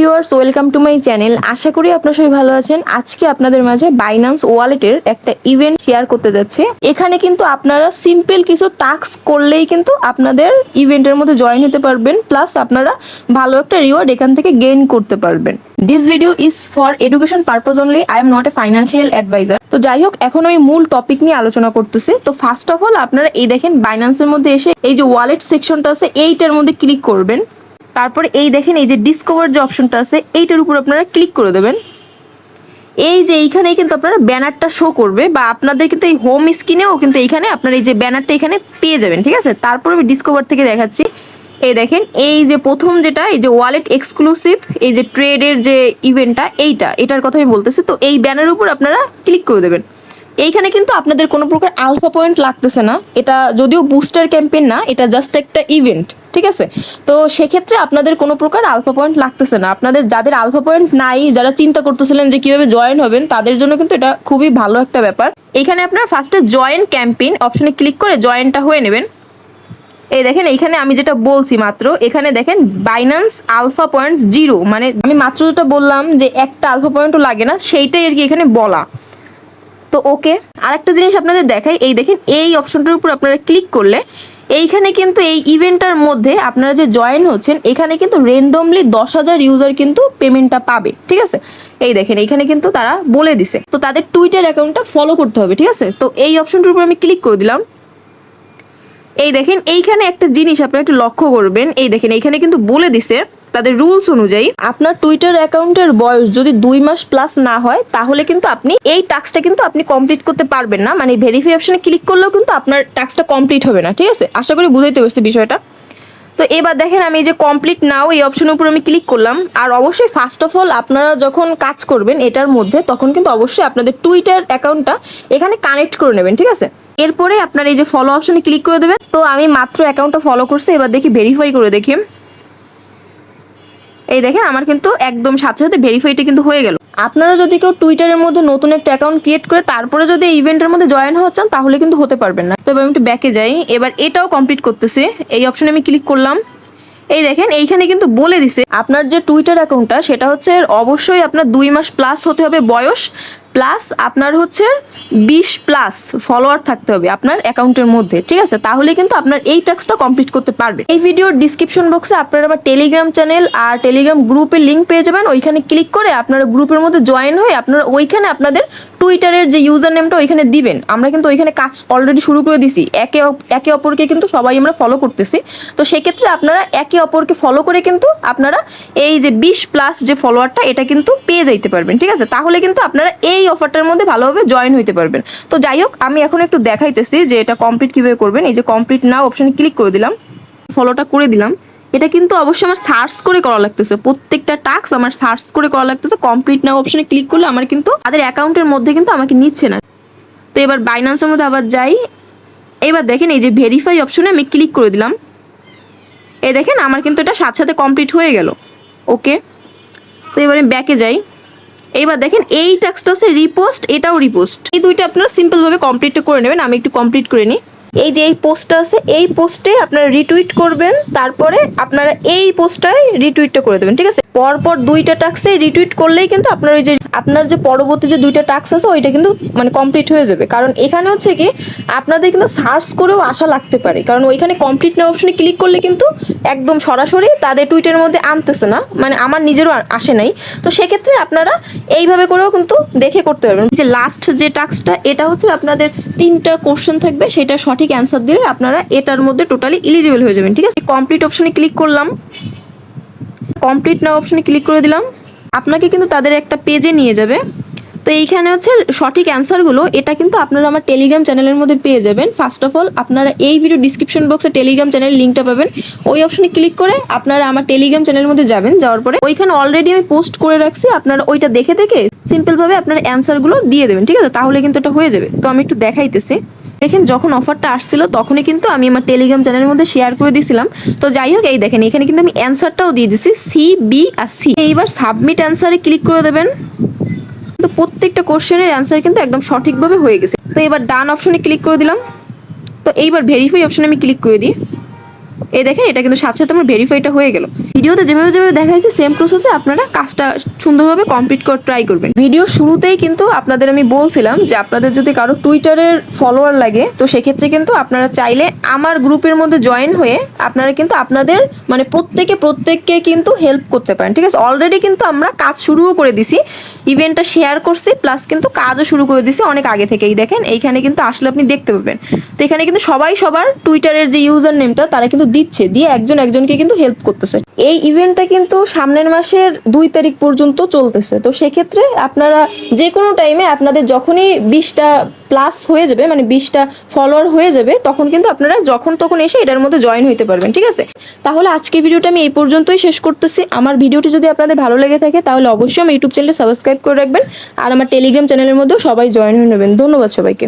Viewers, welcome to my channel. আশা করি আপনারা সবাই ভালো আছেন। আজকে আপনাদের মাঝে বাইন্যান্স ওয়ালেটের একটা ইভেন্ট শেয়ার করতে যাচ্ছি। এখানে কিন্তু আপনারা সিম্পল কিছু টাস্ক করলেই কিন্তু আপনাদের ইভেন্টের মধ্যে জয়েন হতে পারবেন, প্লাস আপনারা ভালো একটা রিওয়ার্ড এখান থেকে গেইন করতে পারবেন। This video is for education purpose only. I am not a financial advisor. তো যাই হোক, এখন আমি মূল টপিক নিয়ে আলোচনা করতেছি। তো ফার্স্ট অফ অল আপনারা এই দেখেন বাইন্যান্সের মধ্যে এসে এই যে ওয়ালেট সেকশনটা আছে এইটার মধ্যে ক্লিক করবেন। তারপরে এই দেখেন এই যে ডিসকভার যে অপশনটা আছে এইটার উপর আপনারা ক্লিক করে দেবেন। এই যে এইখানেই কিন্তু আপনারা ব্যানারটা শো করবে, বা আপনাদের কিন্তু এই হোম স্ক্রিনেও কিন্তু এইখানে আপনারা এই যে ব্যানারটা এখানে পেয়ে যাবেন। ঠিক আছে, তারপরে আমি ডিসকভার থেকে দেখাচ্ছি। এই দেখেন এই যে প্রথম যেটা এই যে ওয়ালেট এক্সক্লুসিভ এই যে ট্রেডের যে ইভেন্টটা এটার কথা আমি বলতেছি। তো এই ব্যানারের উপর আপনারা ক্লিক করে দেবেন। এইখানে কিন্তু আপনাদের কোনো প্রকার আলফা পয়েন্ট লাগতেছে না। এটা যদিও বুস্টার ক্যাম্পেইন না, এটা জাস্ট একটা ইভেন্ট। ঠিক আছে, তো সেক্ষেত্রে আপনাদের কোনো প্রকার আলফা পয়েন্ট লাগতেছে না। আপনাদের যাদের আলফা পয়েন্ট নাই, যারা চিন্তা করতেছিলেন যে কিভাবে জয়েন হবেন, তাদের জন্য কিন্তু এটা খুবই ভালো একটা ব্যাপার। এখানে আপনারা ফার্স্টে জয়েন ক্যাম্পেইন অপশনে ক্লিক করে জয়েনটা হয়ে নেবেন। এই দেখেন এইখানে আমি যেটা বলছি মাত্র, এখানে দেখেন বাইন্যান্স আলফা পয়েন্টস 0, মানে আমি মাত্র যেটা বললাম যে একটা আলফা পয়েন্টও লাগে না, সেইটাই আর কি এখানে বলা। তো ওকে, আরেকটা জিনিস আপনাদের দেখাই। এই দেখেন এই অপশনটার উপর আপনারা ক্লিক করলে এইখানে কিন্তু এই ইভেন্টটার মধ্যে আপনারা যে জয়েন হচ্ছেন এখানে কিন্তু র্যান্ডমলি 10,000 ইউজার কিন্তু পেমেন্টটা পাবে। ঠিক আছে, এই দেখেন এইখানে কিন্তু তারা বলে দিছে। তো তাদের টুইটার অ্যাকাউন্টটা ফলো করতে হবে। ঠিক আছে, তো এই অপশনটার উপর আমি ক্লিক করে দিলাম। এই দেখেন এইখানে একটা জিনিস আপনারা একটু লক্ষ্য করবেন। এই দেখেন এইখানে কিন্তু বলে দিছে তাদের রুলস অনুযায়ী আপনার টুইটার অ্যাকাউন্টের বয়স যদি 2 মাস প্লাস না হয় তাহলে কিন্তু আপনি এই টাস্কটা কিন্তু আপনি কমপ্লিট করতে পারবেন না। মানে ভেরিফাই অপশনে ক্লিক করলেও কিন্তু আপনার টাস্কটা কমপ্লিট হবে না। ঠিক আছে, আশা করি বুঝাইতে পারছি বিষয়টা। তো এবার দেখেন আমি এই যে কমপ্লিট নাও এই অপশনের উপর আমি ক্লিক করলাম। আর অবশ্যই ফার্স্ট অফ অল আপনারা যখন কাজ করবেন এটার মধ্যে, তখন কিন্তু অবশ্যই আপনাদের টুইটার অ্যাকাউন্টটা এখানে কানেক্ট করে নেবেন। ঠিক আছে, এরপরে আপনার এই যে ফলো অপশনে ক্লিক করে দেবেন। তো আমি মাত্র অ্যাকাউন্টটা ফলো করছি, এবার দেখি ভেরিফাই করে দেখি। এই দেখেন আমার কিন্তু একদম সাথে সাথে ভেরিফাইটা কিন্তু হয়ে গেল। আপনারা যদি কেউ টুইটারের মধ্যে নতুন একটা অ্যাকাউন্ট ক্রিয়েট করে তারপরে যদি এই ইভেন্টের মধ্যে জয়েন হওয়া চান তাহলে কিন্তু হতে পারবেন না। তবে আমি একটু ব্যাকে যাই, এবার এটাও কমপ্লিট করতেছি। এই অপশনে আমি ক্লিক করলাম। এই দেখেন এইখানে কিন্তু বলে দিছে আপনার যে টুইটার অ্যাকাউন্টটা সেটা হচ্ছে অবশ্যই আপনার 2 মাস প্লাস হতে হবে বয়স, প্লাস আপনার হচ্ছে 20 প্লাস ফলোয়ার থাকতে হবে আপনার অ্যাকাউন্টের মধ্যে। ঠিক আছে, তাহলে কিন্তু আপনার এই টাস্কটা কমপ্লিট করতে পারবে। এই ভিডিওর ডিসক্রিপশন বক্সে আপনারা আমার টেলিগ্রাম চ্যানেল আর টেলিগ্রাম গ্রুপের লিঙ্ক পেয়ে যাবেন। ওইখানে ক্লিক করে আপনারা গ্রুপের মধ্যে জয়েন হয়ে আপনারা ওইখানে আপনাদের টুইটারের যে ইউজার নেমটা ওইখানে দিবেন। আমরা কিন্তু ওইখানে কাজ অলরেডি শুরু করে দিছি, একে অপরকে কিন্তু সবাই আমরা ফলো করতেছি। তো সেক্ষেত্রে আপনারা একে অপরকে ফলো করে কিন্তু আপনারা এই যে 20 প্লাস যে ফলোয়ারটা এটা কিন্তু পেয়ে যাইতে পারবেন। ঠিক আছে, তাহলে কিন্তু আপনারা এই অফারটার মধ্যে ভালোভাবে জয়েন হইতে পারবেন। তো যাই হোক, আমি এখন একটু দেখাইতেছি যে এটা কমপ্লিট কিভাবে করবেন। এই যে কমপ্লিট নাও অপশনে ক্লিক করে দিলাম, ফলোটা করে দিলাম। এটা কিন্তু অবশ্যই আমার সার্চ করে করা লাগতেছে, প্রত্যেকটা টাস্ক আমার সার্চ করে করা লাগতেছে। কমপ্লিট নাও অপশনে ক্লিক করলে আমার কিন্তু তাদের অ্যাকাউন্টের মধ্যে কিন্তু আমাকে নিচ্ছে না। তো এবার বাইন্যান্সের মধ্যে আবার যাই। এবার দেখেন এই যে ভেরিফাই অপশনে আমি ক্লিক করে দিলাম। এই দেখেন আমার কিন্তু এটা সাথে সাথে কমপ্লিট হয়ে গেল। ওকে, তো এবার আমি ব্যাকে যাই। এইবার দেখেন এই টাস্কটা হচ্ছে রিপোস্ট, এটাও রিপোস্ট। এই দুইটা আপনারা সিম্পলভাবে কমপ্লিট করে নেবেন। আমি একটু কমপ্লিট করে নিই। এই যে এই পোস্টটা আছে এই পোস্টে আপনারা রিটুইট করবেন, তারপরে আপনারা এই পোস্টটায় রিটুইটটা করে দেবেন। ঠিক আছে, পরপর দুইটা টাস্কে রিটুইট করলেই কিন্তু আপনার ওই যে আপনার যে পরবর্তী যে দুইটা টাস্ক আছে ওইটা কিন্তু মানে কমপ্লিট হয়ে যাবে। কারণ এখানে হচ্ছে কি আপনাদের কিন্তু সার্চ করেও আসা লাগতে পারে, কারণ ওইখানে কমপ্লিট নাও অপশনে ক্লিক করলে কিন্তু একদম সরাসরি তাদের টুইটারের মধ্যে আনতেছে না, মানে আমার নিজেরও আসে নাই। তো সেক্ষেত্রে আপনারা এইভাবে করেও কিন্তু দেখে করতে পারবেন। যে লাস্ট যে টাস্কটা এটা হচ্ছে আপনাদের 3টা কোশ্চেন থাকবে, সেটা সঠিক অ্যান্সার দিলে আপনারা এটার মধ্যে টোটালি এলিজিবল হয়ে যাবেন। ঠিক আছে, কমপ্লিট অপশনে ক্লিক করলাম, কমপ্লিট নাও অপশনে ক্লিক করে দিলাম। আপনাকে কিন্তু তাদের একটা পেজে নিয়ে যাবে। তো এইখানে হচ্ছে সঠিক অ্যান্সারগুলো এটা কিন্তু আপনারা আমার টেলিগ্রাম চ্যানেলের মধ্যে পেয়ে যাবেন। ফার্স্ট অফ অল আপনারা এই ভিডিও ডিসক্রিপশন বক্সে টেলিগ্রাম চ্যানেলের লিঙ্কটা পাবেন। ওই অপশনে ক্লিক করে আপনারা আমার টেলিগ্রাম চ্যানেলের মধ্যে যাবেন। যাওয়ার পরে ওইখানে অলরেডি আমি পোস্ট করে রাখছি, আপনারা ওইটা দেখে দেখে সিম্পলভাবে আপনার অ্যান্সারগুলো দিয়ে দেবেন। ঠিক আছে, তাহলে কিন্তু এটা হয়ে যাবে। তো আমি একটু দেখাইতেছি। দেখেন যখন অফারটা আসছিল তখনই কিন্তু আমি আমার টেলিগ্রাম চ্যানেলের মধ্যে শেয়ার করে দিয়েছিলাম। তো যাই হোক, এই দেখেন এখানে কিন্তু আমি অ্যান্সারটাও দিয়ে দিছি সি, বি আর সি। এইবার সাবমিট অ্যান্সারে ক্লিক করে দেবেন। তো প্রত্যেকটা কোশ্চেনের অ্যান্সার কিন্তু একদম সঠিকভাবে হয়ে গেছে। তো এবার ডান অপশনে ক্লিক করে দিলাম। তো এইবার ভেরিফাই অপশনে আমি ক্লিক করে দিই। এই দেখেন এটা কিন্তু সাথে সাথে আমার ভেরিফাইটা হয়ে গেল। ভিডিওতে যেভাবে যেভাবে দেখাইছে সেম প্রসেসে আপনারা কাজটা সুন্দরভাবে কমপ্লিট করে ট্রাই করবেন। ভিডিও শুরুতেই কিন্তু আপনাদের আমি বলছিলাম যে আপনাদের যদি কারো টুইটারের ফলোয়ার লাগে তো সেক্ষেত্রে কিন্তু আপনারা চাইলে আমার গ্রুপের মধ্যে জয়েন হয়ে আপনারা কিন্তু আপনাদের মানে প্রত্যেককে কিন্তু হেল্প করতে পারেন, ঠিক আছে। অলরেডি কিন্তু আমরা কাজ শুরুও করে দিছি, ইভেন্টটা শেয়ার করছি, প্লাস কিন্তু কাজও শুরু করে দিছি অনেক আগে থেকেই। দেখেন এইখানে কিন্তু আসলে আপনি দেখতে পাবেন, তো এখানে কিন্তু সবাই সবার টুইটারের যে ইউজার নেমটা তারা কিন্তু দিচ্ছে, দিয়ে একজন একজনকে কিন্তু হেল্প করতেছে। এই ইভেন্টটা কিন্তু সামনের মাসের 2 তারিখ পর্যন্ত চলতেছে, তো সেক্ষেত্রে আপনারা যে কোনো টাইমে আপনাদের যখনই 20টা প্লাস হয়ে যাবে, মানে 20টা ফলোয়ার হয়ে যাবে, তখন কিন্তু আপনারা যখন তখন এসে এটার মধ্যে জয়েন হতে পারবেন, ঠিক আছে। তাহলে আজকে ভিডিওটা আমি এই পর্যন্তই শেষ করতেছি। আমার ভিডিওটি যদি আপনাদের ভালো লেগে থাকে তাহলে অবশ্যই আমার ইউটিউব চ্যানেলটি সাবস্ক্রাইব করে রাখবেন, আর আমার টেলিগ্রাম চ্যানেলের মধ্যেও সবাই জয়েন হয়ে নেবেন। ধন্যবাদ সবাইকে।